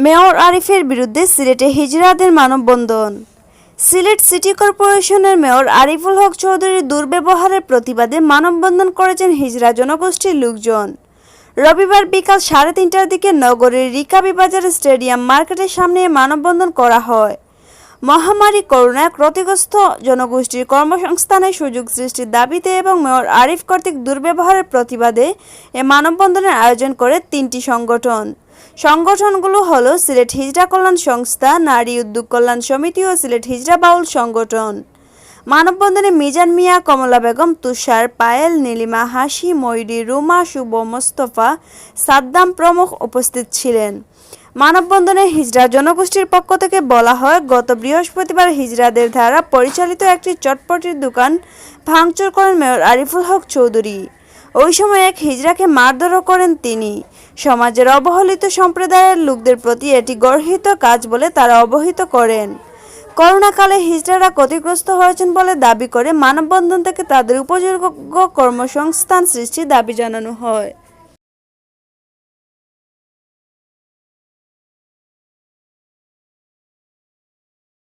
Mayor আরিফের বিরুদ্ধে সিলেটে হিজড়াদের মানববন্ধন। সিলেট সিটি কর্পোরেশনের মেয়র আরিফুল হক চৌধুরীর দুর্ব্যবহারের প্রতিবাদে মানববন্ধন করেছেন হিজড়া জনগোষ্ঠীর লোকজন। রবিবার বিকাল 3:30টার দিকে নগরীর রিকাবি বাজার স্টেডিয়াম মার্কেটের সামনে মানববন্ধন করা হয়। মহামারী করোনায় ক্ষতিগ্রস্ত জনগোষ্ঠীর কর্মসংস্থানের সুযোগ সৃষ্টির দাবিতে এবং মেয়র আরিফ কর্তৃক দুর্ব্যবহারের প্রতিবাদে এ মানববন্ধনের আয়োজন করে 3টি সংগঠনগুলো হলো সিলেট হিজড়া কল্যাণ সংস্থা, নারী উদ্যোগ কল্যাণ সমিতি ও সিলেট হিজড়া বাউল সংগঠন। মানববন্ধনে মিজান মিয়া, কমলা বেগম, তুষার, পায়েল, নীলিমা, হাসি, ময়ূরী, রুমা, শুভ, মোস্তফা, সাদ্দাম প্রমুখ উপস্থিত ছিলেন। মানববন্ধনে হিজড়া জনগোষ্ঠীর পক্ষ থেকে বলা হয়, গত বৃহস্পতিবার হিজড়াদের দ্বারা পরিচালিত একটি চটপটির দোকান ভাঙচুর করেন মেয়র আরিফুল হক চৌধুরী। ওই সময় এক হিজড়াকে মারধরও করেন তিনি। সমাজের অবহেলিত সম্প্রদায়ের লোকদের প্রতি এটি গর্হিত কাজ বলে তারা অবহিত করেন। করোনাকালে হিজড়ারা ক্ষতিগ্রস্ত হয়েছেন বলে দাবি করে মানববন্ধন থেকে তাদের উপযোগ্য কর্মসংস্থান সৃষ্টির দাবি জানানো হয়।